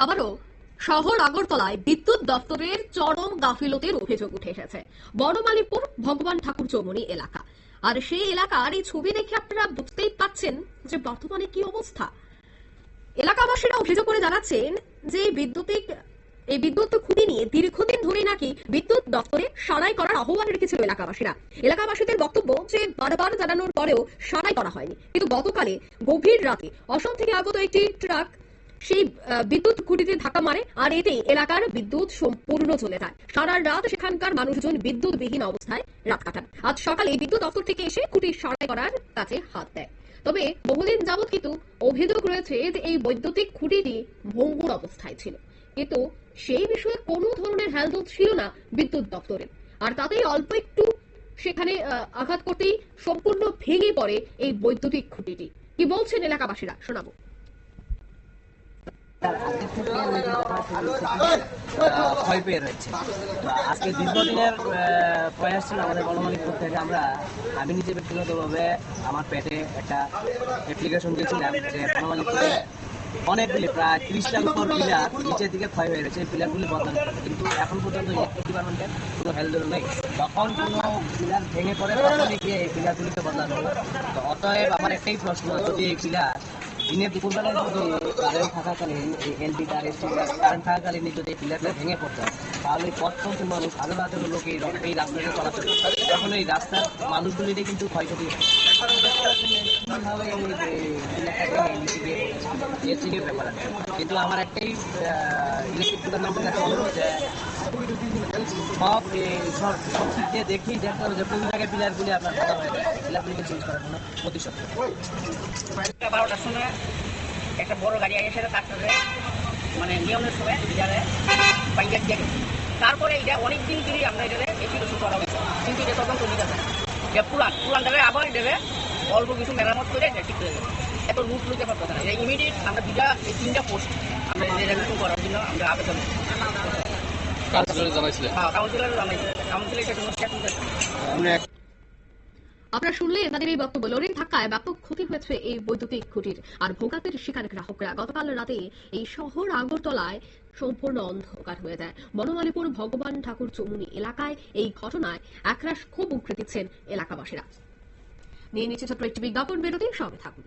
আবারও শহর আগরতলায় বিদ্যুৎ দপ্তরের চরম গাফিলতির অভিযোগ উঠে এসেছে। বনমালীপুর ভগবান ঠাকুর চৌমুহনী এলাকা, আর সেই এলাকার এই ছবি দেখে আপনারা বুঝতেই পাচ্ছেন যে বর্তমানে কি অবস্থা। এলাকাবাসীরা অভিযোগ করে জানাচ্ছেন যে এই বিদ্যুৎ খুঁটি নিয়ে দীর্ঘদিন ধরে নাকি বিদ্যুৎ দপ্তরে সারাই করার আহ্বান রেখেছিল এলাকাবাসীরা। এলাকাবাসীদের বক্তব্য যে বারবার জানানোর পরেও সারাই করা হয়নি, কিন্তু গতকালে গভীর রাতে অসম থেকে আগত একটি ট্রাক সেই বিদ্যুৎ খুঁটিতে ধাক্কা মারে, আর এতে এলাকার বিদ্যুৎ সম্পূর্ণ চলে যায়। সারা রাত সেখানকার মানুষজন বিদ্যুৎবিহীন অবস্থায় রাত কাটান। আজ সকালে বিদ্যুৎ দপ্তর থেকে এসে খুঁটি সারাই করার কাজে হাত দেয়। তবে বহুদিন যাবৎ কিন্তু অভিযোগ রয়েছে যে এই বৈদ্যুতিক খুঁটিটি ভঙ্গুর অবস্থায় ছিল, কিন্তু সেই বিষয়ে কোনো ধরনের হেলদোল ছিল না বিদ্যুৎ দপ্তরের। আর তাতেই অল্প একটু সেখানে আঘাত করতেই সম্পূর্ণ ভেঙে পড়ে এই বৈদ্যুতিক খুঁটিটি। কি বলছেন এলাকাবাসীরা, শোনাবো। ভয় পেয়ে রয়েছে। আজকে দীর্ঘদিনের প্রয়াস ছিল আমাদের বনমালীপুর থেকে। আমি নিজে ব্যক্তিগতভাবে আমার পেটে একটা অ্যাপ্লিকেশন দিয়েছিলাম যে বনমালীপুরে অনেকগুলি প্রায় 30টার উপর পিলার নিচের দিকে ক্ষয় হয়ে গেছে, পিলারগুলি বদলানো, কিন্তু এখন পর্যন্ত ইলেকট্রিক ডিপার্টমেন্টের কোনো হেলদোল নেই। যখন কোনো পিলার ভেঙে পড়ে তখনই গিয়ে এই পিলারগুলিকে বদলানো হবে। তো অতএব আমার একটাই প্রশ্ন, যদি এই পিলার দিনের দুপুরবেলায় যদি কারেন্ট থাকাকালীন এই এলডি তার কারেন্ট থাকাকালীন যদি এই পিলারটা ভেঙে পড়তো, তাহলে পথ মানুষ হাজার হাজার লোক এই রাস্তাতে চলাচল, তখন এই রাস্তার মানুষগুলিরই কিন্তু ক্ষয়ক্ষতি ব্যাপার আছে। কিন্তু আমার একটাই ইলেকট্রিক ডিপার্টমেন্টের কাছে অনুরোধ যে সব দিক দিয়ে দেখেই দেখতে হবে যে কোন জায়গায় পিলারগুলি আপনার ভালো হয়ে যায়, পিলারগুলিকে চেঞ্জ করার কোনো প্রতিশোধ। 12টার সময় একটা বড় গাড়ি আগে সেটা তারটারে মানে নিয়মের সময় বাইকে দিয়ে গেছে। তারপরে এটা অনেক দিন ধরে আমরা এটা এক্সিকিউশন করা হয়েছে, কিন্তু এটা তদন্ত নিতে পারে যে পুরান দেবে, আবার দেবে অল্প কিছু মেরামত করে এটা ঠিক হয়ে যাবে। এত রুট লুতে পারতো না, ইমিডিয়েট আমরা এই 3টা পোস্ট আমরা রেজলিউশন করার জন্য আমরা আবেদন আপনারা শুনলেন তাদের এই বক্তব্য। লরির ধাক্কায় ব্যাপক ক্ষতি হয়েছে এই বৈদ্যুতিক খুঁটির, আর ভোগান্তির শিকার গ্রাহকরা। গতকাল রাতে এই শহর আগরতলায় সম্পূর্ণ অন্ধকার হয়ে যায়। বনমালীপুর ভগবান ঠাকুর চৌমুহনী এলাকায় এই ঘটনায় একরাশ ক্ষোভ উগরে দিচ্ছেন এলাকাবাসীরা। নিয়ে নিচ্ছে ছোট্ট একটি বিজ্ঞাপন বিরতি, সঙ্গে থাকুন।